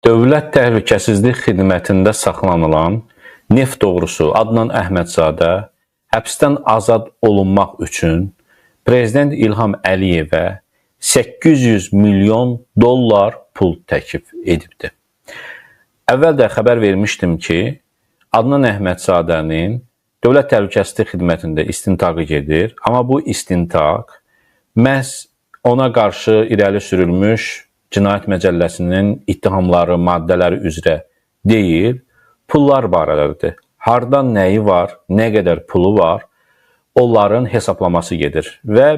Dövlət Təhlükəsizlik Xidmətində saxlanılan neft doğrusu Adnan Əhmədzadə həbsdən azad olunmaq üçün Prezident İlham Əliyevə 800 milyon dollar pul təklif edibdir. Əvvəl də xəbər vermişdim ki, Adnan Əhmədzadənin Dövlət Təhlükəsizlik Xidmətində istintaqı gedir, amma bu istintaq məhz ona qarşı irəli sürülmüş Cinayət Məcəlləsinin ittihamları, maddələri üzrə deyil, pullar barədədir. Hardan nəyi var, nə qədər pulu var, onların hesablaması gedir və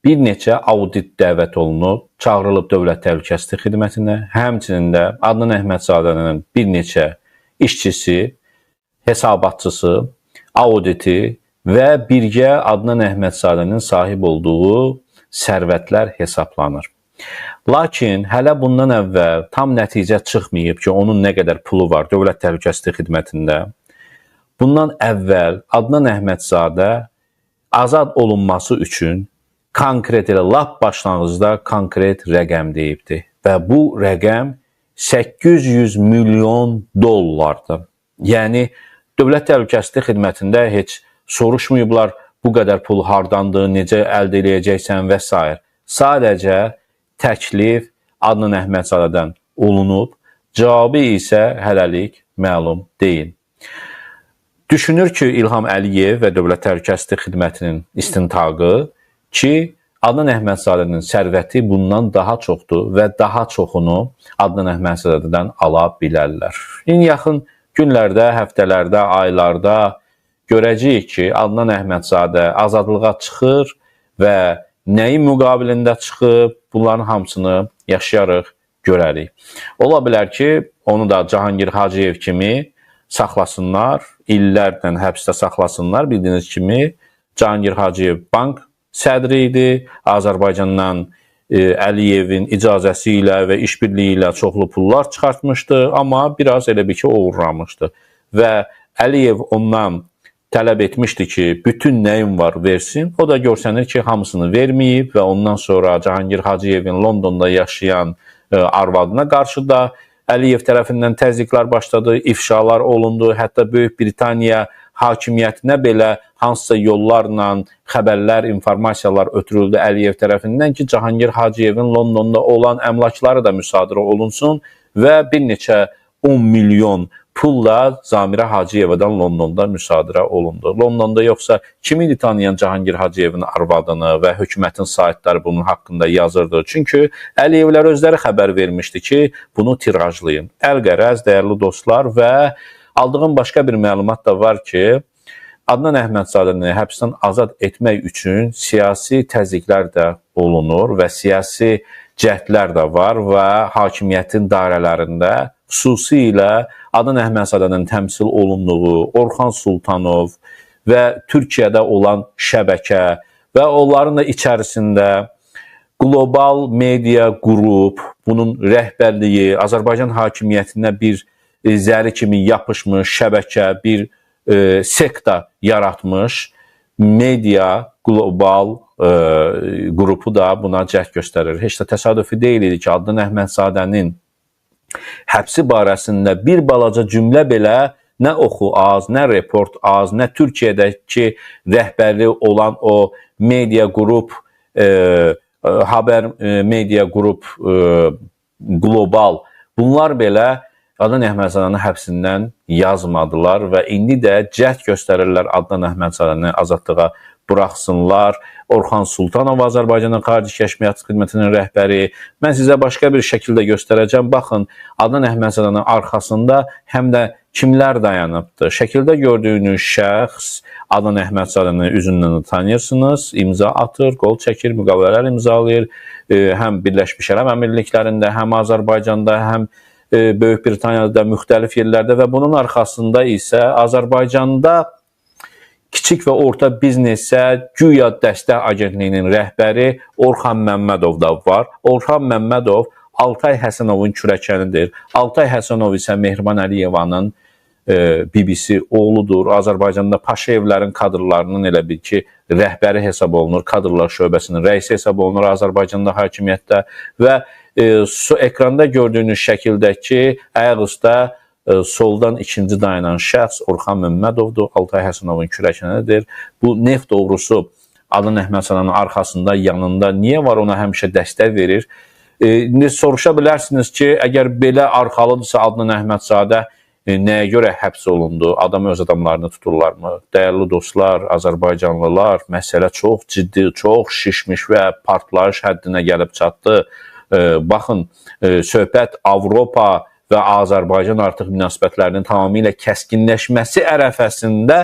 bir neçə audit dəvət olunub, çağırılıb Dövlət Təhlükəsizlik Xidmətinə, həmçinin də Adnan Əhmədzadənin bir neçə işçisi, hesabatçısı, auditi və birgə Adnan Əhmədzadənin sahib olduğu sərvətlər hesablanır. Lakin hələ bundan əvvəl tam nəticə çıxmayıb ki, onun nə qədər pulu var Dövlət Təhlükəsizlik Xidmətində. Bundan əvvəl Adnan Əhmədzadə azad olunması üçün konkret elə lap başlanğıcda konkret rəqəm deyibdi və bu rəqəm 800 milyon dollardır. Yəni Dövlət Təhlükəsizlik Xidmətində heç soruşmayıblar bu qədər pul hardandır, necə əldə edəcəksən və s. Sadəcə təklif Adnan Əhmədzadədən olunub, cavabı isə hələlik məlum deyil. Düşünür ki, İlham Əliyev və Dövlət Təhlükəsizlik Xidmətinin istintaqı ki, Adnan Əhmədzadənin sərvəti bundan daha çoxdur və daha çoxunu Adnan Əhmədzadədən ala bilərlər. Yaxın günlərdə, həftələrdə, aylarda görəcəyik ki, Adnan Əhmədzadə azadlığa çıxır və nəyin müqabilində çıxıb, bunların hamısını yaşayarıq, görərik. Ola bilər ki, onu da Cahangir Hacıyev kimi saxlasınlar, illərlə həbsdə saxlasınlar. Bildiyiniz kimi, Cahangir Hacıyev bank sədri idi. Azərbaycandan Əliyevin icazəsi ilə və işbirliyi ilə çoxlu pullar çıxartmışdı, amma biraz elə bir ki, uğurlamışdı. Və Əliyev ondan tələb etmişdi ki, bütün nəyin var versin. O da görsənir ki, hamısını verməyib və ondan sonra Cahangir Hacıyevin Londonda yaşayan arvadına qarşı da Əliyev tərəfindən təzyiqlər başladı, ifşalar olundu. Hətta Böyük Britaniya hakimiyyətinə belə hansısa yollarla xəbərlər, informasiyalar ötürüldü Əliyev tərəfindən ki, Cahangir Hacıyevin Londonda olan əmlakları da müsadirə olunsun və bir neçə 10 milyon pulla Zamirə Hacıyevadan Londonda müsadirə olundu. Londonda yoxsa kim idi tanıyan Cahangir Hacıyevin arvadını və hökumətin saytları bunun haqqında yazırdı. Çünki Əliyevlər özləri xəbər vermişdi ki, bunu tirajlayın. Əlqərəz, dəyərli dostlar, və aldığım başqa bir məlumat da var ki, Adnan Əhmədzadəni həbsdən azad etmək üçün siyasi təzyiqlər də olunur və siyasi cəhdlər də var və hakimiyyətin dairələrində xüsusilə Adnan Əhmədzadənin təmsil olunduğu Orxan Sultanov və Türkiyədə olan şəbəkə və onların da içərisində qlobal media qrup, bunun rəhbərliyi Azərbaycan hakimiyyətinə bir zəri kimi yapışmış şəbəkə, bir sekta yaratmış media qlobal qrupu da buna cəhd göstərir. Heç də təsadüfi deyil idi ki, Adnan Əhmədzadənin həbsi barəsində bir balaca cümlə belə nə oxu az, nə report az, nə Türkiyədəki rəhbərli olan o media qrup, haber media qrup qlobal, bunlar belə Adnan Əhmədzadənin həbsindən yazmadılar və indi də cəhd göstərirlər Adnan Əhmədzadəni azadlığa buraxsınlar. Orxan Sultanov Azərbaycanın Xarici Kəşfiyyat Xidmətinin rəhbəri. Mən sizə başqa bir şəkildə göstərəcəm. Baxın, Adnan Əhmədzadənin arxasında həm də kimlər dayanıbdır. Şəkildə gördüyünüz şəxs Adnan Əhmədzadənin üzündən tanıyırsınız. İmza atır, qol çəkir, müqavilələr imzalayır. Həm Birləşmiş Ərəb Əmirliklərində, həm Azərbaycanda, həm Böyük Britaniyada, müxtəlif yerlərdə və bunun arxasında isə Azərbaycanda kiçik və orta biznesə güya dəstək agentliyinin rəhbəri Orxan Məmmədov da var. Orxan Məmmədov Altay Həsənovun kürəkənidir. Altay Həsənov isə Mehriban Əliyevanın BBC oğludur. Azərbaycanda Paşayevlərin kadrlarının elə bil ki, rəhbəri hesab olunur. Kadrlar şöbəsinin rəisi hesab olunur Azərbaycanda hakimiyyətdə və ekranda gördüyünüz şəkildəki ayaq üstə soldan ikinci dayanan şəxs Orxan Məmmədovdur, Altay Həsənovun kürəkənidir. Bu neft doğrusu Adnan Əhmədzadanın arxasında, yanında niyə var, ona həmişə dəstək verir. İndi soruşa bilərsiniz ki, əgər belə arxalıdırsa Adnan Əhmədzadə nəyə görə həbs olundu? Adam öz adamlarını tuturlarmı? Dəyərli dostlar, Azərbaycanlılar, məsələ çox ciddi, çox şişmiş və partlayış həddinə gəlib çatdı. Baxın, söhbət Avropa və Azərbaycan artıq münasibətlərinin tamamilə kəskinləşməsi ərəfəsində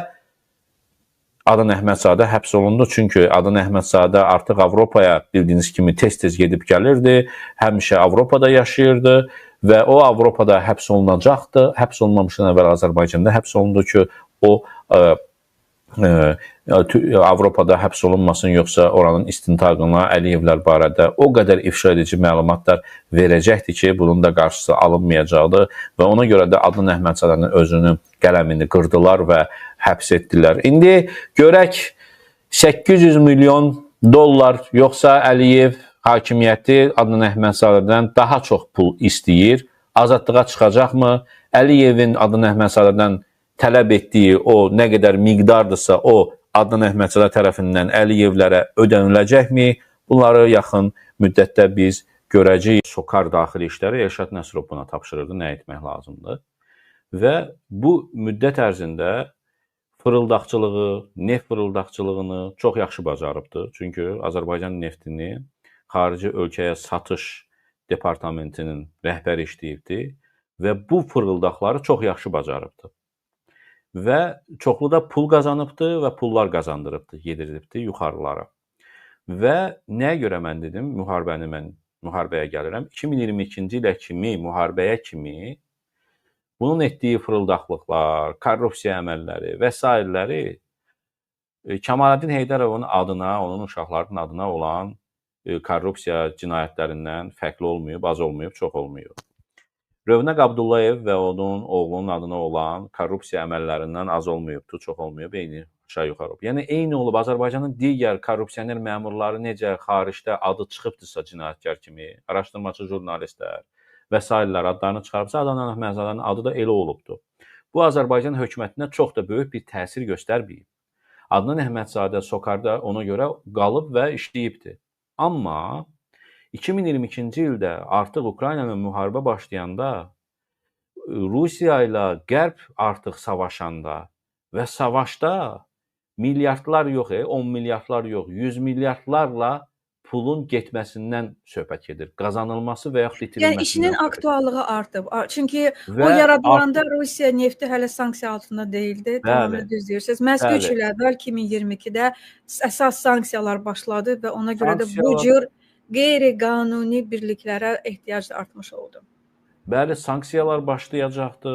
Adnan Əhmədzadə həbs olundu. Çünki Adnan Əhmədzadə artıq Avropaya bildiyiniz kimi tez-tez gedib gəlirdi, həmişə Avropada yaşayırdı və o Avropada həbs olunacaqdı. Həbs olunmamışdan əvvəl Azərbaycanda həbs olundu ki, o Avropada həbs olunmasın, yoxsa oranın istintaqına Əliyevlər barədə o qədər ifşa edici məlumatlar verəcəkdi ki, bunun da qarşısı alınmayacaqdı və ona görə də Adnan Əhmədzadənin özünün qələmini qırdılar və həbs etdilər. İndi görək 800 milyon dollar yoxsa Əliyev hakimiyyəti Adnan Əhmədzadədən daha çox pul istəyir, azadlığa çıxacaqmı? Əliyevin Adnan Əhmədzadədən tələb etdiyi o nə qədər miqdardırsa, o Adnan Əhmədzadə tərəfindən Əliyevlərə ödəniləcəkmi? Bunları yaxın müddətdə biz görəcəyik. SOCAR daxili işləri Elşad Nəsrov buna tapşırırdı, nə etmək lazımdır. Və bu müddət ərzində fırıldaqçılığı, neft fırıldaqçılığını çox yaxşı bacarıbdır. Çünki Azərbaycan neftini xarici ölkəyə satış departamentinin rəhbəri işləyibdi və bu fırıldaqları çox yaxşı bacarıbdır. Və çoxlu da pul qazanıbdır və pullar qazandırıbdır, yedirdibdir yuxarılara. Və nəyə görə mən dedim, müharibəyə gəlirəm. 2022-ci ilə kimi, müharibəyə kimi bunun etdiyi fırıldaqlıqlar, korrupsiya əməlləri və s. Kəmaləddin Heydərovun adına, onun uşaqlarının adına olan korrupsiya cinayətlərindən fərqli olmayıb, az olmayıb, çox olmayıb. Rövnəq Abdullayev və onun oğlunun adına olan korrupsiya əməllərindən az olmayıbdır, çox olmayıb, eyni aşağı yuxarı. Yəni eyni olub Azərbaycanın digər korrupsioner məmurları necə xaricdə adı çıxıbdırsa cinayətkar kimi, araşdırmacı jurnalistlər və s. adlarını çıxarıbsa, Adnan Əhmədzadənin adı da elə olubdur. Bu Azərbaycan hökumətinə çox da böyük bir təsir göstərməyib. Adnan Əhmədzadə SOCAR-da ona görə qalıb və işləyibdir. Amma 2022-ci ildə artıq Ukrayna ilə müharibə başlayanda, Rusiya ilə Qərb artıq savaşanda və savaşda milyardlar yox, 10 milyardlar yox, 100 milyardlarla pulun getməsindən söhbət gedir. Qazanılması və yaxud itirilməsindən. Yəni işinin aktuallığı artıb. Çünki o yaradılanda Rusiya nefti hələ sanksiya altında deyildi. Tamamilə düz deyirsiniz. Məhz 3 il əvvəl 2022-də əsas sanksiyalar başladı və ona görə də bu cür qeyri-qanuni birliklərə ehtiyac artmış oldu. Bəli, sanksiyalar başlayacaqdı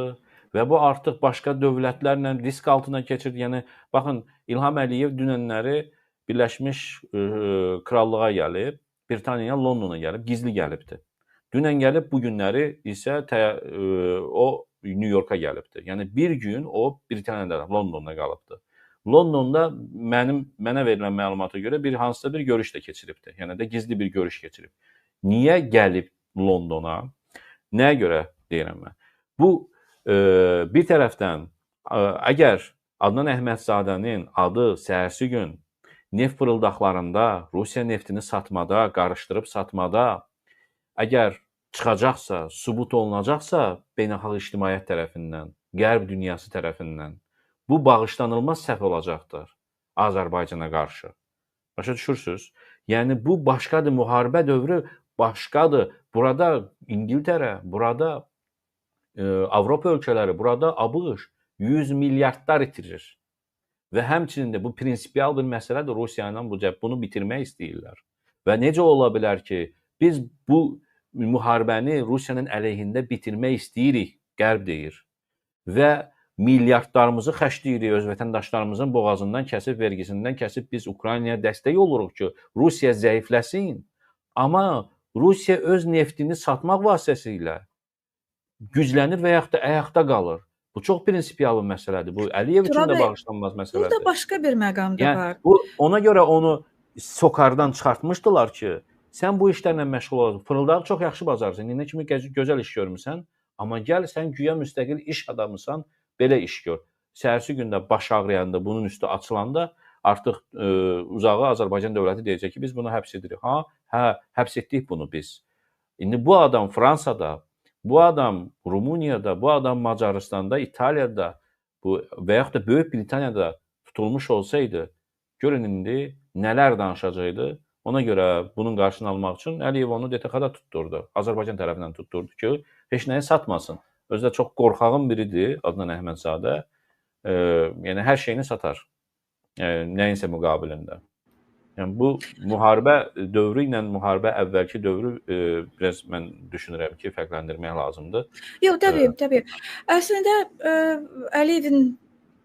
və bu artıq başqa dövlətlərlə risk altına keçirdi. Yəni, baxın, İlham Əliyev dünənləri Birləşmiş Krallığa gəlib, Britaniya, Londona gəlib, gizli gəlibdir. Dünən gəlib, bu günləri isə o New Yorka gəlibdir. Yəni, bir gün o Britaniyada, Londonda qalıbdır. Londonda mənə verilən məlumata görə hansısa bir görüş də keçiribdir. Yəni də gizli bir görüş keçirib. Niyə gəlib Londona? Nəyə görə deyirəm mən? Bu, bir tərəfdən, əgər Adnan Əhmədzadənin adı səhərsi gün neft fırıldaqlarında, Rusiya neftini satmada, qarışdırıb satmada, əgər çıxacaqsa, sübut olunacaqsa beynəlxalq ictimaiyyət tərəfindən, Qərb dünyası tərəfindən, bu bağışlanılmaz səhv olacaqdır Azərbaycana qarşı. Başa düşürsünüz? Yəni, bu başqadır, müharibə dövrü başqadır. Burada İngiltərə, burada Avropa ölkələri, burada ABŞ 100 milyardlar itirir. Və həmçinin də bu prinsipial bir məsələdir. Rusiya ilə bunu bitirmək istəyirlər. Və necə ola bilər ki, biz bu müharibəni Rusiyanın əleyhində bitirmək istəyirik, Qərb deyir. Və milyardlarımızı xərcləyirik, öz vətəndaşlarımızın boğazından kəsib, vergisindən kəsib biz Ukraynaya dəstək oluruq ki, Rusiya zəifləsin. Amma Rusiya öz neftini satmaq vasitəsilə güclənir və yaxud da ayaqda qalır. Bu çox prinsipial bir məsələdir. Bu Əliyev üçün də bağışlanmaz məsələdir. Burada başqa bir məqam da var. Ona görə onu SOCAR-dan çıxartmışdılar ki, Sən bu işlərlə məşğul olasan. Fırıldağı çox yaxşı bacarırsan. İndi kimi gözəl iş görmüsən, amma gəl sən güya müstəqil iş adamısan, belə iş gör. Səhərsi gündə baş ağrıyanda, bunun üstü açılanda artıq uzağı Azərbaycan dövləti deyəcək ki, biz bunu həbs edirik. Hə, həbs etdik bunu biz. İndi bu adam Fransada, bu adam Rumuniyada, bu adam Macaristanda, İtaliyada və yaxud da Böyük Britaniyada tutulmuş olsaydı, görün indi nələr danışacaqdı. Ona görə bunun qarşısını almaq üçün Əliyev onu DTX-da tutturdu. Azərbaycan tərəfindən tutturdu ki, heç nəyi satmasın. Özü də çox qorxağın biridir Adnan Əhmədzadə. Yəni hər şeyini satar. Nəyinsə müqabilində. Yəni bu müharibə dövrü ilə müharibə əvvəlki dövrü biraz mən düşünürəm ki, fərqləndirmək lazımdır. Yox, təbii. Əslində Əliyevin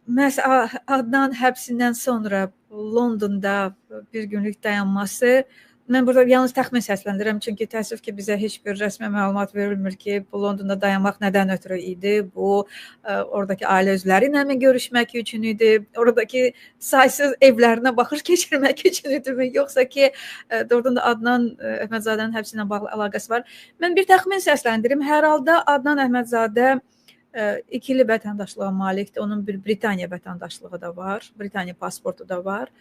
məhz Adnan həbsindən sonra Londonda bir günlük dayanması, mən burada yalnız təxmin səsləndirirəm, çünki təəssüf ki, bizə heç bir rəsmi məlumat verilmir ki, bu Londonda dayanmaq nədən ötürü idi, bu oradakı ailə üzvləri ilə mi görüşmək üçün idi, oradakı saysız evlərinə baxış keçirmək üçün idimi, yoxsa ki, doğrudan da Adnan Əhmədzadənin həbsi ilə bağlı əlaqəsi var. Mən bir təxmin səsləndirim, hər halda Adnan Əhmədzadə ikili vətəndaşlığa malikdir. Onun bir Britaniya vətəndaşlığı da var, Britaniya pasportu da var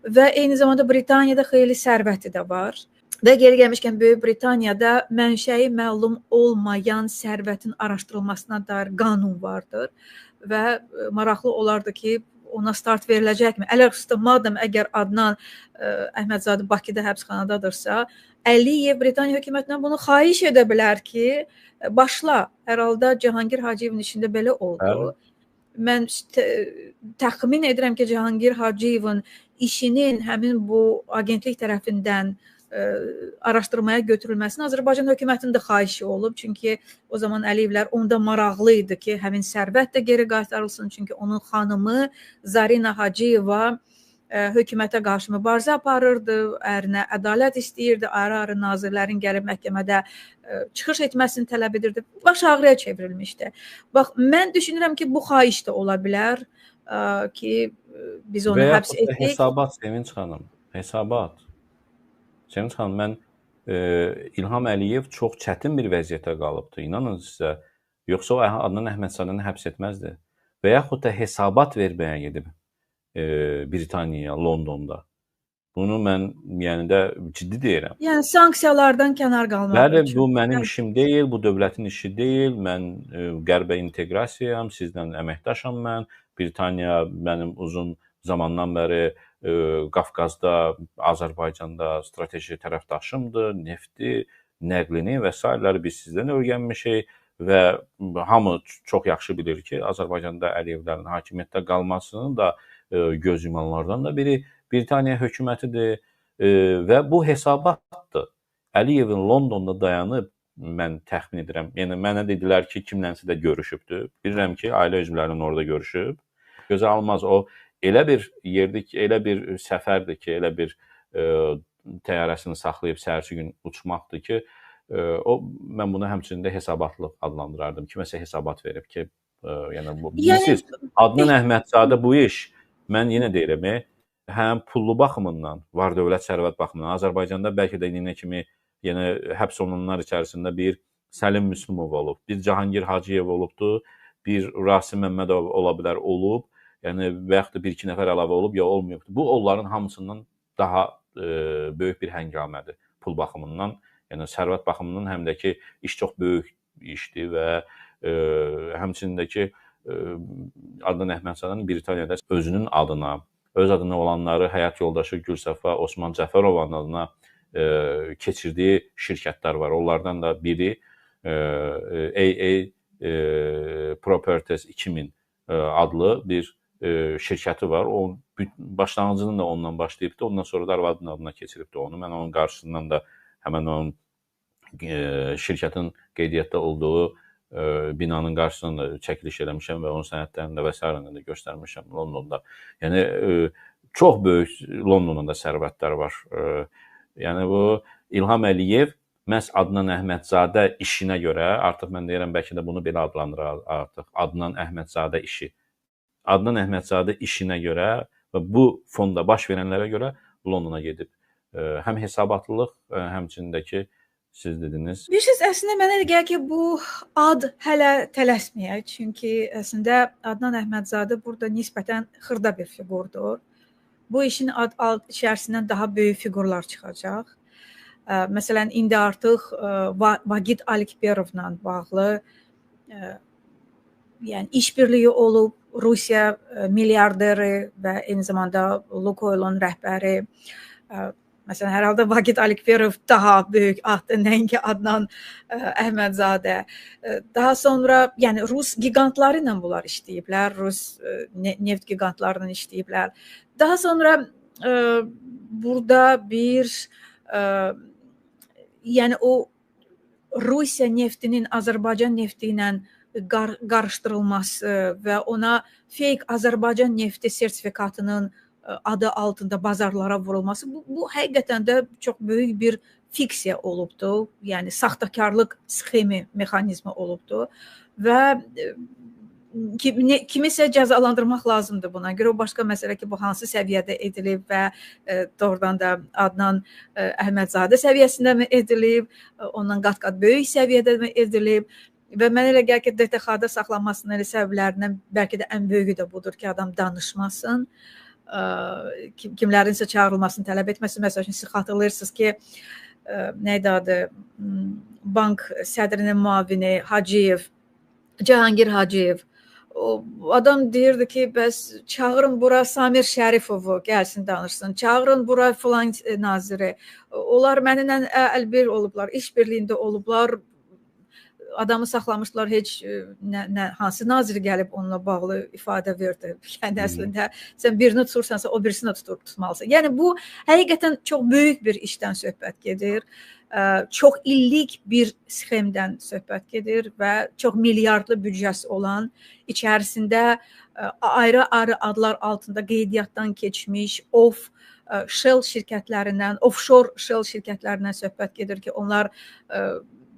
və eyni zamanda Britaniyada xeyli sərvəti də var. Və geri gəlmişkən Böyük Britaniyada mənşəyi məlum olmayan sərvətin araşdırılmasına dair qanun vardır və maraqlı olardı ki, ona start veriləcəkmi? Ələlxüsus madəm əgər Adnan Əhmədzadə Bakıda həbsxanadadırsa, Əliyev Britaniya hökumətindən bunu xahiş edə bilər ki, başla. Hər halda Cahangir Hacıyevin işində belə oldu. Mən təxmin edirəm ki, Cahangir Hacıyevin işinin həmin bu agentlik tərəfindən araşdırmaya götürülməsini Azərbaycan hökumətinin də xahişi olub. Çünki o zaman Əliyevlər onda maraqlı idi ki, həmin sərvət də geri qaytarılsın. Çünki onun xanımı Zarina Hacıyeva hökumətə qarşı mübarizə aparırdı, ərinə ədalət istəyirdi, ayrı-ayrı nazirlərin gəlib məhkəmədə çıxış etməsini tələb edirdi. Baş ağrıya çevrilmişdi. Bax, mən düşünürəm ki, bu xahiş də ola bilər ki, biz onu həbs etdik. Hesabat, Sevinç xanım, hesabat. Sevinç xanım, mən İlham Əliyev çox çətin bir vəziyyətə qalıbdı, inanın sizə. Yoxsa o Adnan Əhmədzadəni həbs etməzdi. Və yaxud da hesabat verməyə gedib Britaniya, Londonda. Bunu mən yəni də ciddi deyirəm. Yəni sanksiyalardan kənar qalmaq üçün. Bəli, bu mənim işim deyil, bu dövlətin işi deyil. Mən qərbə inteqrasiyam, sizlə əməkdaşam mən. Britaniya mənim uzun zamandan bəri Qafqazda, Azərbaycanda strateji tərəfdaşımdır, nefti, nəqlini və s. biz sizdən öyrənmişik və hamı çox yaxşı bilir ki, Azərbaycanda Əliyevlərin hakimiyyətdə qalmasının da göz yumanlardan da biri Britaniya hökumətidir və bu hesabatdır. Əliyevin Londonda dayanıb, mən təxmin edirəm, yəni mənə dedilər ki, kimlənsə də görüşübdür. Bilirəm ki, ailə üzvlərinin orada görüşüb. Gözə almaz o elə bir yerdir ki, elə bir səfərdir ki, elə bir təyyarəsini saxlayıb səhərsi gün uçmaqdır ki, mən bunu həmçinin də hesabatlıq adlandırardım. Kiməsə hesabat verib ki, yəni bilirsiniz, Adnan Əhmədzadə bu iş, mən yenə deyirəm, həm pullu baxımından, var dövlət sərvət baxımından, Azərbaycanda bəlkə də indiyənə kimi həbs olunanlar içərisində bir Səlim Müslümov olub, bir Cahangir Hacıyev olubdur, bir Rasim Məmmədov ola bilər, olub, yəni və yaxud da bir-iki nəfər əlavə olub, ya olmayıbdır. Bu, onların hamısından daha böyük bir həngamədir pul baxımından, yəni sərvət baxımından həm də ki, iş çox böyük işdir və həmçinin də ki, Adnan Əhmədzadənin Britaniyada özünün adına, öz adına olanları həyat yoldaşı Gülsəfa Osman Cəfərovun adına keçirdiyi şirkətlər var. Onlardan da biri AA Properties 2000 adlı bir şirkəti var. O başlanğıcını da ondan başlayıbdı. Ondan sonra da arvadının adına keçiribdi onu. Mən onun qarşısından da həmən onun şirkətin qeydiyyatda olduğu binanın qarşısından da çəkiliş eləmişəm və onun sənədlərində və s. də göstərmişəm Londonda. Yəni çox böyük Londonda sərvətlər var. Yəni bu İlham Əliyev məhz Adnan Əhmədzadə işinə görə, artıq mən deyirəm bəlkə də bunu belə adlandırır artıq, Adnan Əhmədzadə işi. Adnan Əhmədzadə işinə görə və bu fonda baş verənlərə görə Londona gedib həm hesabatlılıq, həmçindəki siz dediniz. Bilirsiniz, əslində mənə elə gəlir ki, bu ad hələ tələsməyək. Çünki əslində Adnan Əhmədzadə burada nisbətən xırda bir fiqurdur. Bu işin içərisindən daha böyük fiqurlar çıxacaq. Məsələn, indi artıq Vagit Alikberovla bağlı yəni işbirliyi olub. Rusiya milyarderi və eyni zamanda Lukoylun rəhbəri. Məsələn, hər halda Vagit Alikberov daha böyük addır, nəinki Adnan Əhmədzadə. Daha sonra, yəni Rus gigantları ilə bunlar işləyiblər, Rus neft gigantlarla işləyiblər. Daha sonra burada bir yəni o Rusiya neftinin Azərbaycan nefti ilə qarışdırılması və ona fake Azərbaycan nefti sertifikatının adı altında bazarlara vurulması bu həqiqətən də çox böyük bir fiksiya olubdu. Yəni saxtakarlıq sxemi, mexanizmi olubdu və kimisə cəzalandırmaq lazımdır buna görə. O başqa məsələ ki, bu hansı səviyyədə edilib və doğrudan da Adnan Əhmədzadə səviyyəsində mi edilib, ondan qat-qat böyük səviyyədə mi edilib? Və mənə elə gəlir ki, DTX-da saxlanmasının səbəblərindən bəlkə də ən böyüyü də budur ki, adam danışmasın, kimlərinsə çağırılmasını tələb etməsin. Məsələn, siz xatırlayırsınız ki, neydi adı, bank sədrinin müavini Hacıyev, Cahangir Hacıyev, adam deyirdi ki, bəs çağırın bura Samir Şərifovu, gəlsin danışsın, çağırın bura filan naziri, onlar mənimlə əlbir olublar, işbirliyində olublar, adamı saxlamışlar, heç hansı naziri gəlib onunla bağlı ifadə verdi. Yəni əslində sən birini tutursansa, o birisini tutmalısan. Yəni bu həqiqətən çox böyük bir işdən söhbət gedir. Çox illik bir sxemdən söhbət gedir və çox milyardlı büdcəsi olan, içərisində ayrı-ayrı adlar altında qeydiyyatdan keçmiş Shell şirkətlərindən, offshore Shell şirkətlərindən söhbət gedir ki, onlar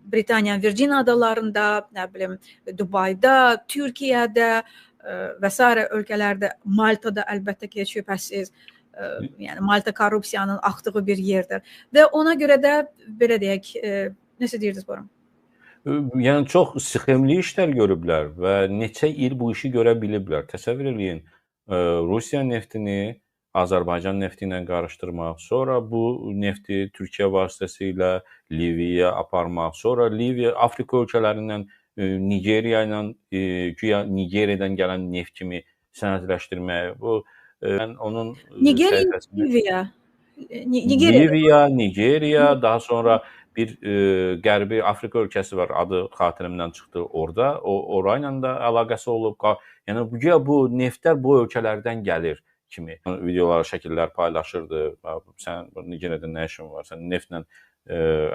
Britaniya Virgin adalarında, nə bilim, Dubayda, Türkiyədə və s. ölkələrdə, Maltada əlbəttə ki, şübhəsiz, yəni Malta korrupsiyanın axdığı bir yerdir. Və ona görə də belə deyək, necə deyirdiniz bura? Yəni çox sxemli işlər görüblər və neçə il bu işi görə biliblər. Təsəvvür eləyin, Rusiya neftini Azərbaycan nefti ilə qarışdırmaq, sonra bu nefti Türkiyə vasitəsilə Liviyaya aparmaq, sonra Liviya, Afrika ölkələrindən Nigeriya ilə, güya Nigeriyadan gələn neft kimi sənədləşdirmək. Bu mən onun Liviyaya, Nigeriya, daha sonra bir qərbi Afrika ölkəsi var, adı xatirimdən çıxdı orada. Orayla da əlaqəsi olub. Yəni bu neftlər bu ölkələrdən gəlir kimi videolar, şəkillər paylaşırdı. Sən Nigeriyada nə işin var? Sən neftlə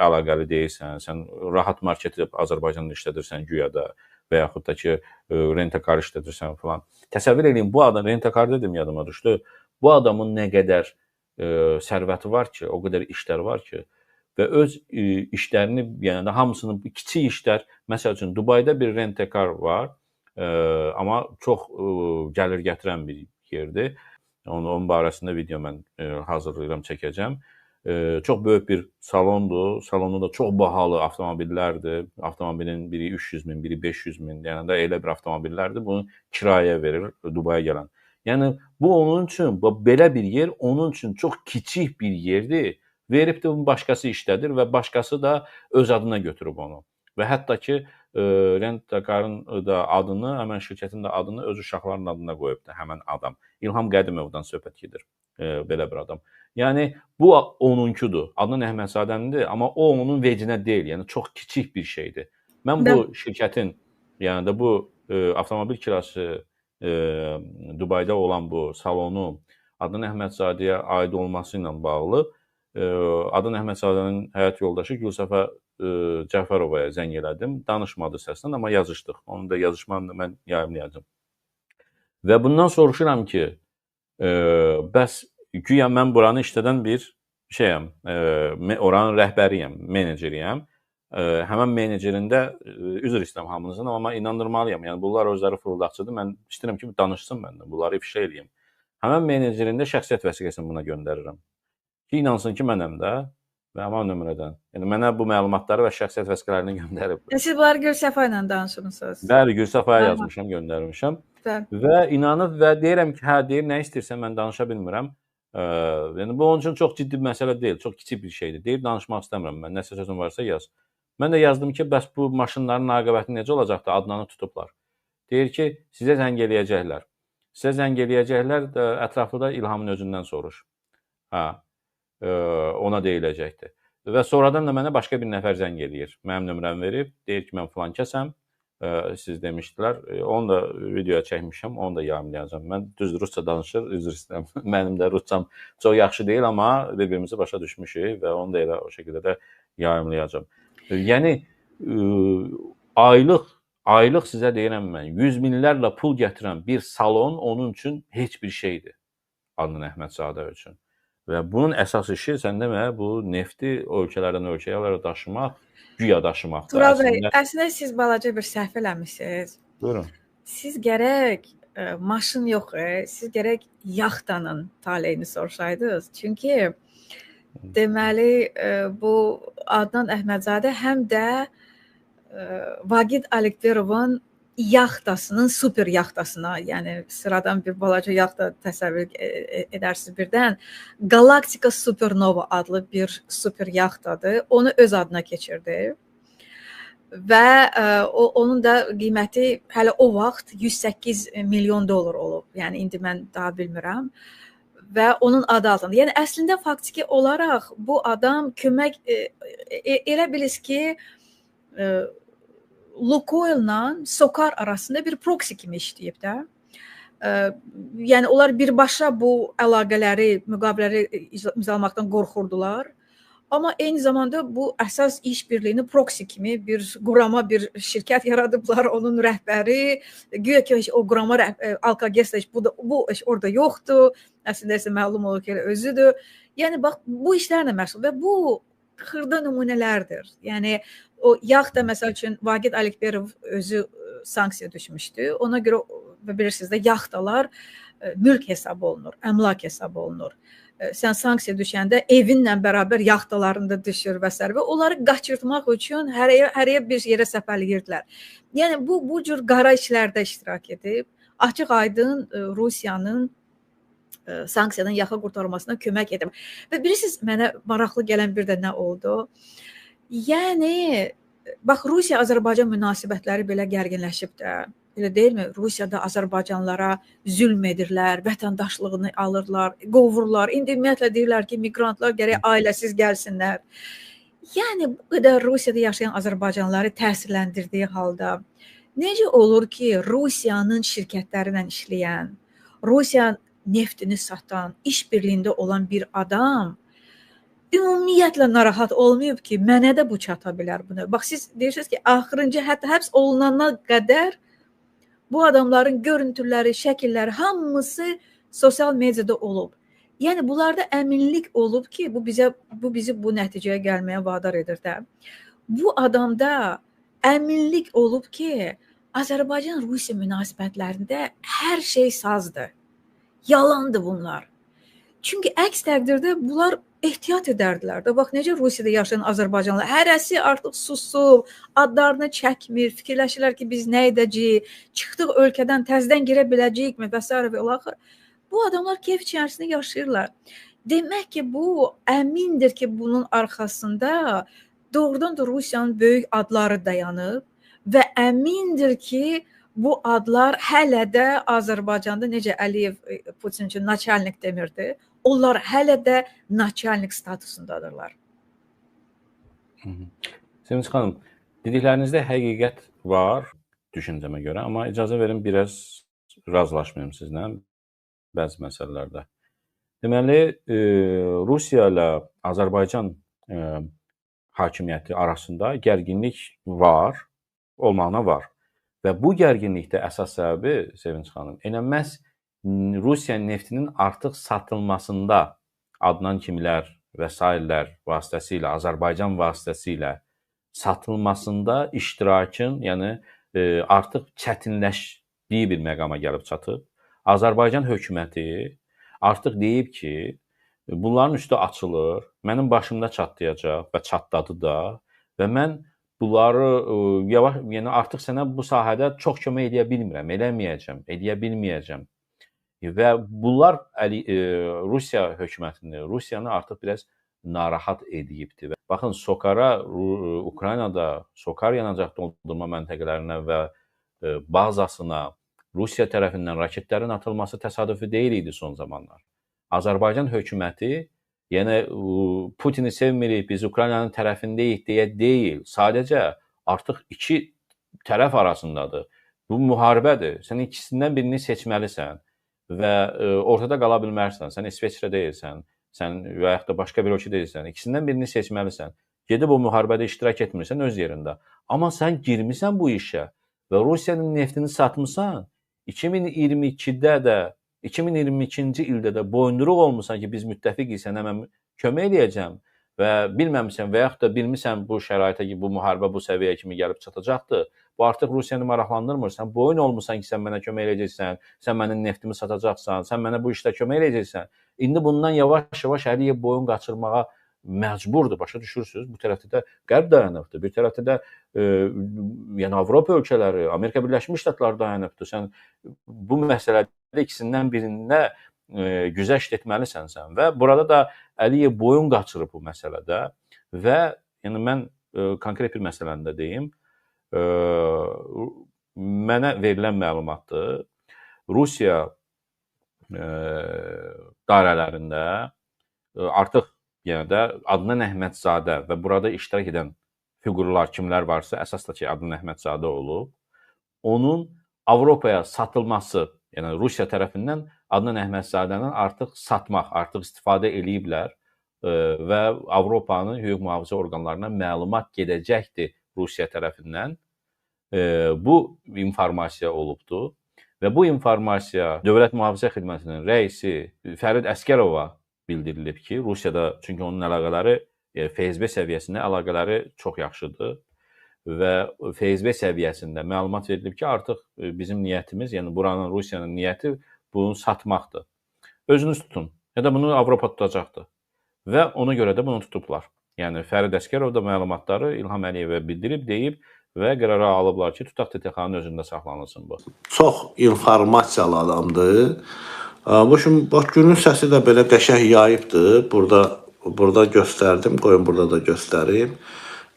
əlaqəli deyilsən. Sən rahat marketi Azərbaycanda işlədirsən güya da və yaxud da ki rentakar işlədirsən falan. Təsəvvür edin, bu adam rentakar dedim, yadıma düşdü. Bu adamın nə qədər sərvəti var ki, o qədər işlər var ki və öz işlərini, yəni də hamısını kiçik işlər, məsəl üçün Dubayda bir rentakar var, amma çox gəlir gətirən bir yerdir. Onun barəsində video mən hazırlayıram, çəkəcəm. Çox böyük bir salondur. Salonda da çox bahalı avtomobillərdir. Avtomobilin biri 300 min, biri 500 min. Yəni də elə bir avtomobillərdir. Bunu kirayəyə verir Dubaya gələn. Yəni bu onun üçün, belə bir yer onun üçün çox kiçik bir yerdir. Verib də bunu başqası işlədir və başqası da öz adına götürüb onu. Və hətta ki rentakarın da adını, həmən şirkətin də adını öz uşaqlarının adına qoyubdur həmən adam. İlham Qədimovdan söhbət gedir, belə bir adam. Yəni bu onunkudur. Adnan Əhmədzadənindir, amma o onun vecinə deyil. Yəni çox kiçik bir şeydir. Mən bu şirkətin, yəni də bu avtomobil kirası Dubayda olan bu salonu Adnan Əhmədzadəyə aid olması ilə bağlı Adnan Əhmədzadənin həyat yoldaşı Gülsəfə Cəfərovaya zəng elədim. Danışmadı səslə, amma yazışdıq. Onun da yazışmanı mən yayımlayacağam. Və bundan soruşuram ki, bəs güya mən buranı işlədən bir şeyəm, oranın rəhbəriyəm, meneceriyəm. Həmən menecerində üzr istəyirəm hamınızdan, amma inandırmalıyam. Yəni bunlar özləri fırıldaqçıdır. Mən istəyirəm ki, danışsın məndən, bunları ifşa eləyim. Həmən menecerində şəxsiyyət vəsiqəsini buna göndərirəm. ki, inansın ki mənəm də və həmin nömrədən. Yəni mənə bu məlumatları və şəxsiyyət vəsiqələrini göndəriblər. Siz bunları Gülsəfa ilə danışmısınız? Bəli, Gülsəfaya yazmışam, göndərmişəm. Və inanıb və deyirəm ki, hə, deyir, nə istəyirsən, mən danışa bilmirəm. Yəni bu onun üçün çox ciddi bir məsələ deyil, çox kiçik bir şeydir. Deyir, danışmaq istəmirəm mən. Nəsə sözün varsa yaz. Mən də yazdım ki, bəs bu maşınların aqibəti necə olacaqdı? Adnanı tutublar. Deyir ki, sizə zəng eləyəcəklər. Sizə zəng eləyəcəklər, ətraflıda İlhamın özündən soruş. Hə, ona deyiləcəkdir. Və sonradan da mənə başqa bir nəfər zəng eləyir. Mənim nömrəmi verib, deyir ki, mən filan kəsəm. Siz demişdilər. Onu da videoya çəkmişəm, onu da yayımlayacağam. Mən düz rusca danışır, üzr istəyirəm. Mənim də rusçam çox yaxşı deyil, amma bir-birimizi başa düşmüşük və onu da elə o şəkildə də yayımlayacağam. Yəni aylıq sizə deyirəm mən, 100 minlərlə pul gətirən bir salon onun üçün heç bir şeydir. Adnan Əhmədzadə üçün. Və bunun əsas işi sən demə bu nefti ölkələrdən ölkəyə daşımaq, güya daşımaqdır. Tural bəy, əslində siz balaca bir səhv eləmisiniz. Buyurun. Siz gərək maşın yox, siz gərək yaxtanın taleyini soruşaydınız. Çünki deməli bu Adnan Əhmədzadə həm də Vagit Alikberovun yaxtasının super yaxtasına, yəni sıradan bir balaca yaxta təsəvvür edərsiniz birdən. Galaktika Supernova adlı bir super yaxtadır. Onu öz adına keçirdi. Və onun da qiyməti hələ o vaxt 108 milyon dollar olub. Yəni indi mən daha bilmirəm. Və onun adı altında. Yəni əslində faktiki olaraq bu adam kömək elə bilirsiniz ki, Lukoil'la Sokar arasında bir proksi kimi işləyib də. Yəni onlar birbaşa bu əlaqələri, müqavilələri imzalamaqdan qorxurdular. Amma eyni zamanda bu əsas iş birliyini proksi kimi bir qurama bir şirkət yaradıblar. Onun rəhbəri, güya ki o qurama Alkagesta bu iş orada yoxdur. Əslində isə məlum olur ki, özüdür. Yəni bax bu işlərlə məşğul və bu xırda nümunələrdir. Yəni o yaxda məsəl üçün Vagit Alikberov özü sanksiya düşmüşdü. Ona görə bilirsiniz də yaxtalar mülk hesab olunur, əmlak hesab olunur. Sən sanksiya düşəndə evinlə bərabər yaxtaların da düşür və s. və onları qaçırtmaq üçün hərəyə bir yerə səpələyirdilər. Yəni bu cür qara işlərdə iştirak edib, açıq aydın Rusiyanın sanksiyadan yaxa qurtarmasına kömək edib. Və bilirsiniz, mənə maraqlı gələn bir də nə oldu? Yəni, bax, Rusiya-Azərbaycan münasibətləri belə gərginləşib də, elə deyilmi? Rusiyada Azərbaycanlara zülm edirlər, vətəndaşlığını alırlar, qovurlar. İndi ümumiyyətlə deyirlər ki, migrantlar gərək ailəsiz gəlsinlər. Yəni, bu qədər Rusiyada yaşayan Azərbaycanlıları təsirləndirdiyi halda necə olur ki, Rusiyanın şirkətlərindən işləyən, Rusiya neftini satan, iş birliyində olan bir adam ümumiyyətlə narahat olmayıb ki, mənə də bu çata bilər bunu. Bax, siz deyirsiniz ki, axırıncı hətta həbs olunana qədər bu adamların görüntüləri, şəkilləri hamısı sosial mediada olub. Yəni, bunlarda əminlik olub ki, bu bizi bu nəticəyə gəlməyə vadar edir də. Bu adamda əminlik olub ki, Azərbaycan-Rusiya münasibətlərində hər şey sazdır. Yalandır bunlar. Çünki əks təqdirdə bunlar ehtiyat edərdilər də. Bax, necə Rusiyada yaşayan Azərbaycanlılar hərəsi artıq susub, adlarını çəkmir, fikirləşirlər ki, biz nə edəcəyik, çıxdıq ölkədən təzədən girə biləcəyikmi və s. və ilaxır. Bu adamlar keyf içərisində yaşayırlar. Demək ki, bu əmindir ki, bunun arxasında doğrudan da Rusiyanın böyük adları dayanıb və əmindir ki, bu adlar hələ də Azərbaycanda necə Əliyev Putin üçün naçalnik demirdi, onlar hələ də naçalnik statusundadılar. Sevinç xanım, dediklərinizdə həqiqət var düşüncəmə görə, amma icazə verin biraz razılaşmayım sizlə bəzi məsələlərdə. Deməli, Rusiya ilə Azərbaycan hakimiyyəti arasında gərginlik var, olmağına var. Və bu gərginlikdə əsas səbəbi, Sevinç xanım, elə məhz Rusiya neftinin artıq satılmasında Adnan kimlər və sairələr vasitəsilə, Azərbaycan vasitəsilə satılmasında iştirakın, yəni artıq çətinləşdiyi bir məqama gəlib çatıb. Azərbaycan hökuməti artıq deyib ki, Bunların üstü açılır, mənim başımda çatlayacaq və çatladı da və mən bunları yavaş, yəni artıq sənə bu sahədə çox kömək edə bilmirəm, edə bilməyəcəm. Və bunlar Rusiya hökumətini, Rusiyanı artıq biraz narahat edibdi. Baxın, SOCAR-a Ukraynada SOCAR yanacaq doldurma məntəqələrinə və bazasına Rusiya tərəfindən raketlərin atılması təsadüfi deyil idi son zamanlar. Azərbaycan hökuməti, yəni Putini sevmirik, biz Ukraynanın tərəfindəyik deyə deyil. Sadəcə artıq iki tərəf arasındadır. Bu müharibədir. Sən ikisindən birini seçməlisən və ortada qala bilmərsən. Sən İsveçrə deyilsən, sən və yaxud da başqa bir ölkə deyilsən. İkisindən birini seçməlisən. Gedib o müharibədə iştirak etmirsən öz yerində. Amma sən girmisən bu işə və Rusiyanın neftini satmısan. 2022-də də 2022-ci ildə də boyunduruq olmusan ki, biz müttəfiqik, sənə mən kömək eləyəcəm və bilməmisən və yaxud da bilmirsən bu şəraitə ki, bu müharibə bu səviyyəyə kimi gəlib çatacaqdır. Bu artıq Rusiyanı maraqlandırmır. Sən boyun olmusan ki, sən mənə kömək eləyəcəksən, sən mənim neftimi satacaqsan, sən mənə bu işdə kömək eləyəcəksən. İndi bundan yavaş-yavaş Əliyev boyun qaçırmağa məcburdur, başa düşürsünüz? Bu tərəfdə də Qərb dayanıbdır, bir tərəfdə də yəni Avropa ölkələri, Amerika Birləşmiş Ştatları dayanıbdır. Sən bu məsələdə ikisindən birində güzəşt etməlisən sən və burada da Əliyev boyun qaçırıb bu məsələdə və yəni mən konkret bir məsələni də deyim. Mənə verilən məlumatdır. Rusiya dairələrində artıq yenə də Adnan Əhmədzadə və burada iştirak edən fiqurlar kimlər varsa, əsas da ki, Adnan Əhmədzadə olub, onun Avropaya satılması, yəni Rusiya tərəfindən Adnan Əhmədzadəni artıq satmaq, artıq istifadə eləyiblər və Avropanın hüquq mühafizə orqanlarına məlumat gedəcəkdir Rusiya tərəfindən. Bu informasiya olubdur və bu informasiya Dövlət Mühafizə Xidmətinin rəisi Fərid Əsgərova bildirilib ki, Rusiyada, çünki onun əlaqələri FSB səviyyəsində əlaqələri çox yaxşıdır və FSB səviyyəsində məlumat verilib ki, artıq bizim niyyətimiz, yəni buranın Rusiyanın niyyəti bunu satmaqdır. Özünüz tutun, ya da bunu Avropa tutacaqdır və ona görə də bunu tutublar. Yəni Fərid Əsgərov da məlumatları İlham Əliyevə bildirib, deyib və qərara alıblar ki, tutaq TTX-nın özündə saxlanılsın bu. Çox informasiyalı adamdır. Bax, günün səsi də belə qəşəng yayıbdır. Burada göstərdim, qoyun burada da göstərim.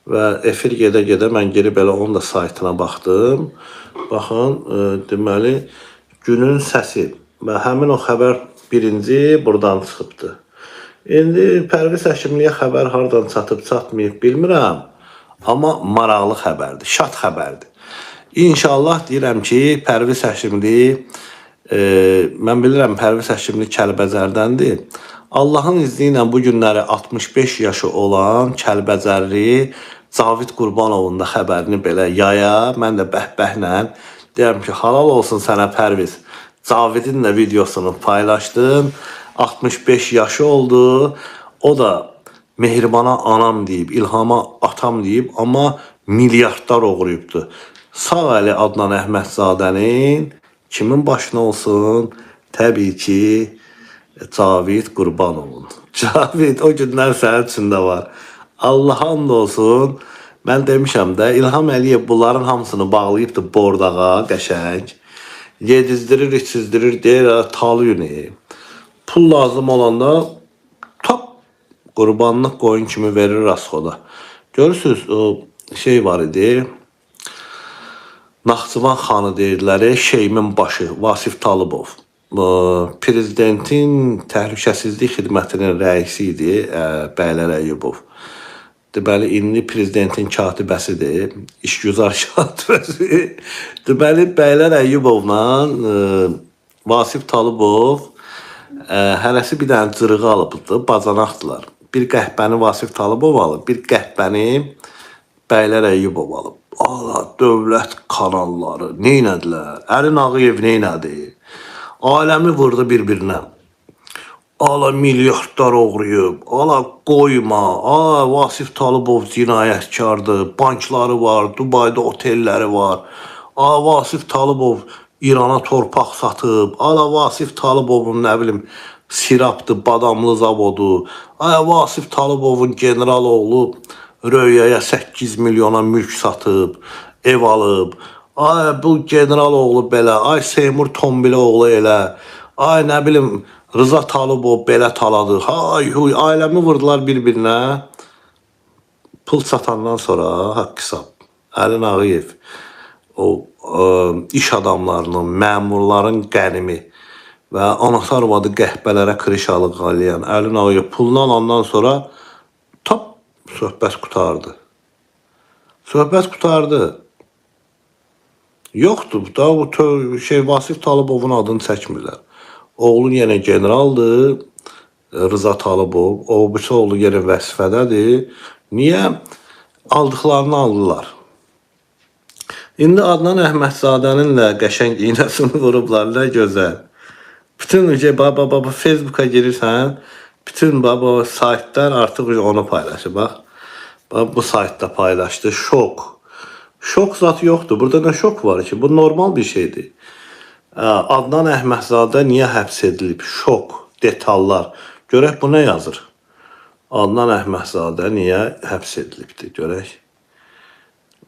Və efir gedə-gedə mən geri belə onun da saytına baxdım. Baxın, deməli, günün səsi və həmin o xəbər birinci buradan çıxıbdır. İndi Pərviz Həşimliyə xəbər hardan çatıb, çatmayıb bilmirəm. Amma maraqlı xəbərdir, şad xəbərdir. İnşallah deyirəm ki, Pərviz Həşimli, mən bilirəm Pərviz Həşimli Kəlbəzərdəndir. Allahın izni ilə bu günləri 65 yaşı olan Kəlbəzərli Cavid Qurbanovun da xəbərini belə yaya. Mən də bəhbəhlə deyirəm ki, halal olsun sənə Pərviz. Cavidin də videosunu paylaşdın. 65 yaşı oldu. O da Mehribana anam deyib, İlhama atam deyib, amma milyardlar oğruyubdur. Sağ əli Adnan Əhmədzadənin kimin başına olsun? Təbii ki, Cavid Qurbanovun. Cavid, o günlər sənin içində var. Allah hamd olsun. Mən demişəm də, İlham Əliyev bunların hamısını bağlayıbdır bordağa, qəşəng. Yedizdirir, içizdirir, deyir, talıyını. Pul lazım olanda qurbanlıq qoyun kimi verir rasxoda. Görürsünüz, o şey var idi. Naxçıvan xanı deyirlər, Şeymin başı, Vasif Talıbov. Prezidentin Təhlükəsizlik Xidmətinin rəisi idi, Bəylər Əyyubov. Deməli, indi prezidentin katibəsidir, işgüzar katibəsi. Deməli, Bəylər Əyyubovla Vasif Talıbov hələsi bir dənə cırığı alıbdır, bacanaqdılar. Bir qəhbəni Vasif Talıbov alıb, bir qəhbəni Bəylər Əyyubov alıb. Allah, dövlət kanalları neynədilər? Əlin Ağayev neynədi? Aləmi vurdu bir-birinə. Allah, milyardlar oğruyub. Allah, qoyma. Allah, Vasif Talıbov cinayətkardır. Bankları var, Dubayda otelləri var. Allah, Vasif Talıbov İrana torpaq satıb. Allah, Vasif Talıbovun, nə bilim, Sirapdı, Badamlı zavodu. Ay, Vasif Talıbovun general oğlu Röyəyə 8 milyona mülk satıb, ev alıb. Ay, bu general oğlu belə, ay Seymur Tombili oğlu elə. Ay, nə bilim, Rıza Talıbov belə taladı. Hay, huy, ailəmi vurdular bir-birinə. Pul satandan sonra haqq hesab. Əli Nağıyev, o iş adamlarının, məmurların qənimi və anası arvadı qəhbələrə krişalıq qalayan Əli Nağıyev pulunu alandan sonra söhbət qutardı. Söhbət qutardı. Yoxdur, da bu Vasif Talıbovun adını çəkmirlər. Oğlu yenə generaldır, Rıza Talıbov. O birisi oğlu yenə vəzifədədir. Niyə? Aldıqlarını aldılar. İndi Adnan Əhmədzadənin də qəşəng iynəsini vurublar, nə gözəl. Bütün baba Facebook'a girirsən, bütün baba saytlar artıq onu paylaşır. Bax, bu saytda paylaşdı. Şok. Şok zat yoxdur. Burada nə şok var ki? Bu normal bir şeydir. Adnan Əhmədzadə niyə həbs edilib? Şok, detallar. Görək bu nə yazır? Adnan Əhmədzadə niyə həbs edilibdir? Görək.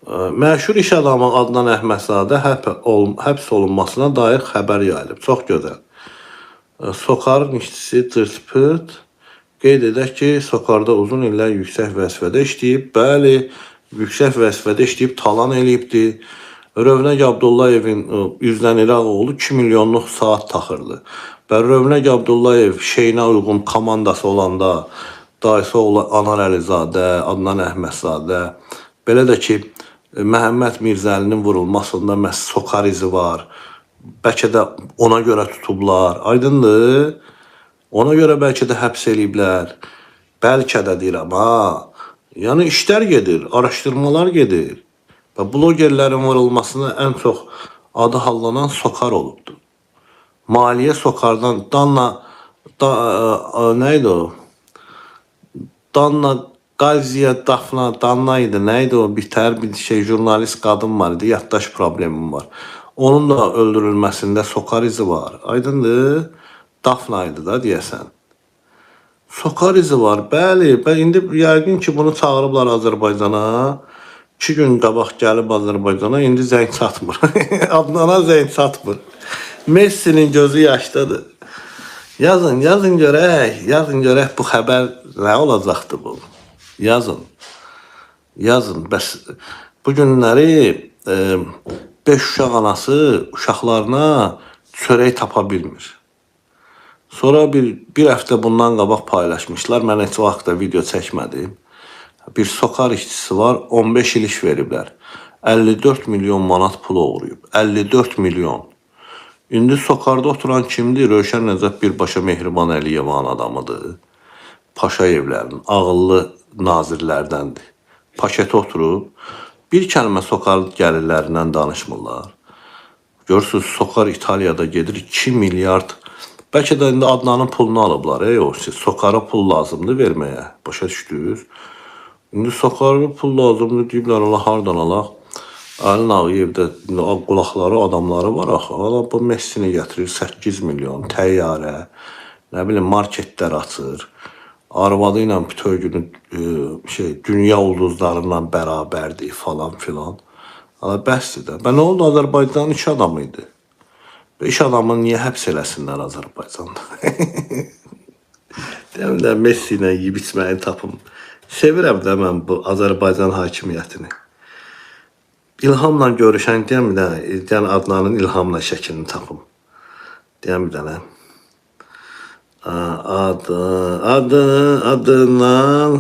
Məşhur iş adamı Adnan Əhmədzadə həbs olunmasına dair xəbər yayılıb. Çox gözəl. Sokarın işçisi Tırspırt qeyd edək ki, Sokarda uzun illər yüksək vəzifədə işləyib. Bəli, yüksək vəzifədə işləyib, talan eləyibdir. Rövnəq Abdullayevin üzdən İraq oğlu 2 milyonluq saat taxırdı. Və Rövnəq Abdullayev şeyinə uyğun komandası olanda dayısı oğlu Anar Əlizadə, Adnan Əhmədzadə, belə də ki, Məhəmməd Mirzəlinin vurulmasında məhz Sokar izi var. Bəlkə də ona görə tutublar. Aydındır. Ona görə bəlkə də həbs eləyiblər. Bəlkə də deyirəm, ha. Yəni işlər gedir, araşdırmalar gedir. Və blogerlərin vurulmasına ən çox adı hallanan Sokar olubdur. Maliyyə Sokardan nə idi o? Danla Qaziya Dafna, Danla idi, nə idi o? Bitər bir şey, jurnalist qadın var idi, yaddaş problemim var. Onun da öldürülməsində Sokar izi var. Aydındır, Dafna idi da deyəsən. Sokar izi var, bəli. İndi yəqin ki, bunu çağırıblar Azərbaycana. 2 gün qabaq gəlib Azərbaycana, indi zəng çatmır. Adnana zəng çatmır. Messi'nin gözü yaşdadır. Yazın görək bu xəbər nə olacaqdır bu? Yazın. Bəs bu günləri 5 uşaq anası uşaqlarına çörək tapa bilmir. Sonra bir həftə bundan qabaq paylaşmışlar. Mən heç vaxt da video çəkmədim. Bir Sokar işçisi var, 15 il iş veriblər. 54 milyon manat pul uğrayıb. 54 milyon. İndi Sokarda oturan kimdir? Rövşən Nəcəf birbaşa Mehriban Əliyevin adamıdır. Paşa evlərinin, ağıllı nazirlərdəndir. Paşete oturub, bir kəlmə Sokar gəlirlərindən danışmırlar. Görürsünüz, Sokar İtaliyada gedir 2 milyard. Bəlkə də indi Adnanın pulunu alıblar. Sokara pul lazımdır verməyə. Başa düşdünüz? İndi Sokara pul lazımdır deyiblər, Allah hardan alaq. Əli Nağıyevdə qulaqları, adamları var axı. Bu Messini gətirir 8 milyon, təyyarə, nə bilim, marketlər açır. Arvadı ilə bütün günü dünya ulduzlarından bərabərdir falan filan. Bəsdir də. Nə oldu, Azərbaycanın iş adamı idi. İş adamını niyə həbs eləsinlər Azərbaycanda? Deyəm də Messi ilə yiyib içməyi tapım. Sevirəm də mən bu Azərbaycan hakimiyyətini. İlhamla görüşən deyəm də, Adnanın İlhamla şəklini tapım. Deyəm də, adından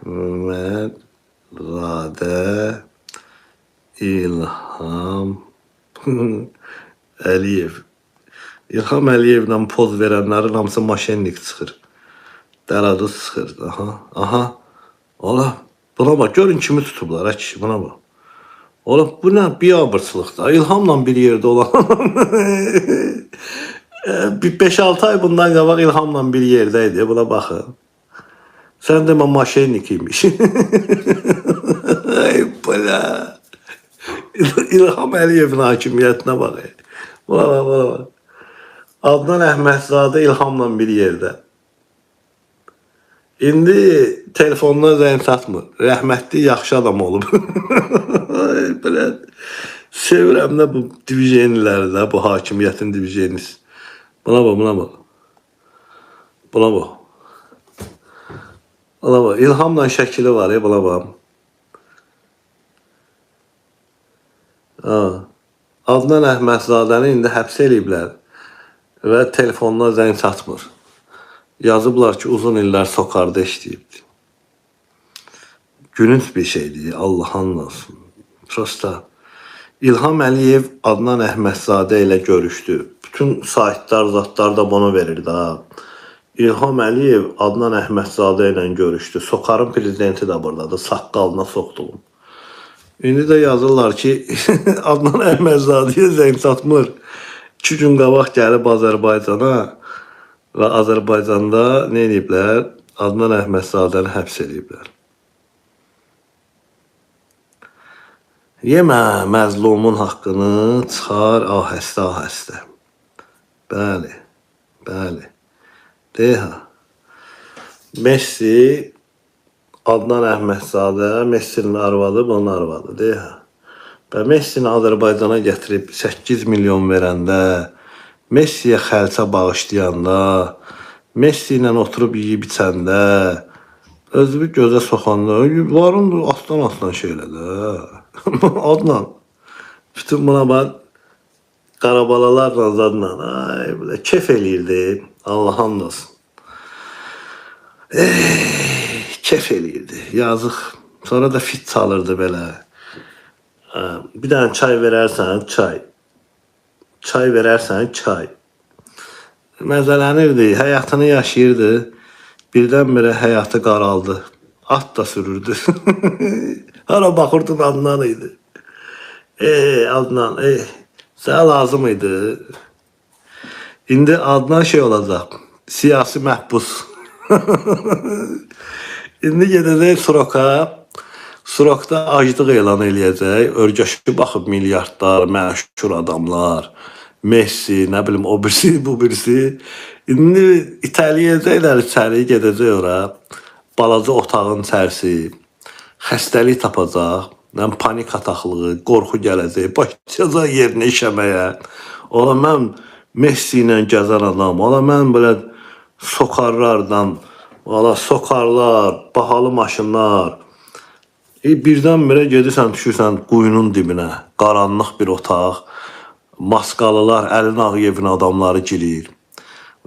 Əhmədzadə İlham Əliyev. İlham Əliyevlə poz verənlərin hamısı maşenlik çıxır. Dəradu çıxır. Aha. Ola, buna bak, görün kimi tutublar, buna bak. Ola, bu nə? Biabırçılıqda. İlhamla bir yerdə olan. 5-6 ay bundan qabaq İlhamla bir yerdəydi. Buna baxın. Sən demə maşenlik imiş. Ay bala. İlham Əliyevin hakimiyyətinə bax. Buna bax. Adnan Əhmədzadə İlhamla bir yerdə. İndi telefonuna zəng satmır. Rəhmətli yaxşı adam olub. Belə sevirəm də bu divizyenləri də, bu hakimiyyətin divizyenisi. Buna bax, buna bax. Buna bax. Buna bax. İlhamla şəkili var ya, buna bax. Adnan Əhmədzadəni indi həbs eləyiblər və telefonuna zəng satmır. Yazıblar ki, uzun illər sokarda işləyibdi. Gülünç bir şeydir, Allah'ın olsun. Prosta. İlham Əliyev Adnan Əhmədzadə ilə görüşdü. Bütün saytlar, zatlar da bunu verir da. İlham Əliyev Adnan Əhmədzadə ilə görüşdü. Sokarın prezidenti də buradadır, saqqalına soxdum. İndi də yazırlar ki, Adnan Əhmədzadəyə zəng satmır. 2 gün qabaq gəlib Azərbaycana və Azərbaycanda nə ediblər? Adnan Əhmədzadəni həbs ediblər. Yemə məzlumun haqqını, çıxar ahəstə-ahəstə. Bəli, bəli. Deyə. Messi, Adnan Əhmədzadə, Messinin arvadı, bunun arvadı. Deyə. Və Messini Azərbaycana gətirib 8 milyon verəndə, Messiyə xəlçə bağışlayanda, Messi ilə oturub yiyib içəndə, özünü gözə soxanda, varın aslan şeylədə. Adnan, bütün buna bax, qarabalalarla zadla, ay, kef eləyirdi, Allah'ın olsun. Kef eləyirdi, yazıq. Sonra da fit çalırdı belə. Bir dənə çay verərsən, çay. Çay verərsən, çay. Məzələnirdi, həyatını yaşayırdı. Birdən-birə həyatı qaraldı. At da sürürdü. Hara baxırdın Adnan idi. Adnan, sənə lazım idi. İndi Adnan şey olacaq, siyasi məhbus. İndi gedəcək Suroka. Surokda aclıq elan eləyəcək. Örgəşi baxıb milyardlar, məşhur adamlar. Messi, nə bilim, o birisi, bu birisi. İndi itələyəcəklər içəri, gedəcək ora. Balaca otağın içərisi. Xəstəlik tapacaq. Panik ataqlığı, qorxu gələcək. Başlayacaq yerinə işəməyə. Ola mən Messi ilə gəzən adam. Ola mən belə sokarlardan, sokarlar, bahalı maşınlar. Birdən-birə gedirsən, düşürsən quyunun dibinə. Qaranlıq bir otaq. Maskalılar, Əlin Ağayevin adamları girir.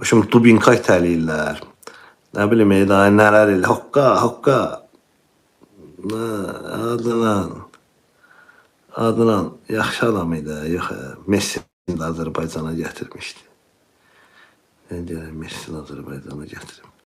Şimdi Dubinka itəliyirlər. Nə bilim, nələr elə. Hokka. Adnan, yaxşı adam idi. Yox, Messini də Azərbaycana gətirmişdi. Messini Azərbaycana gətirib.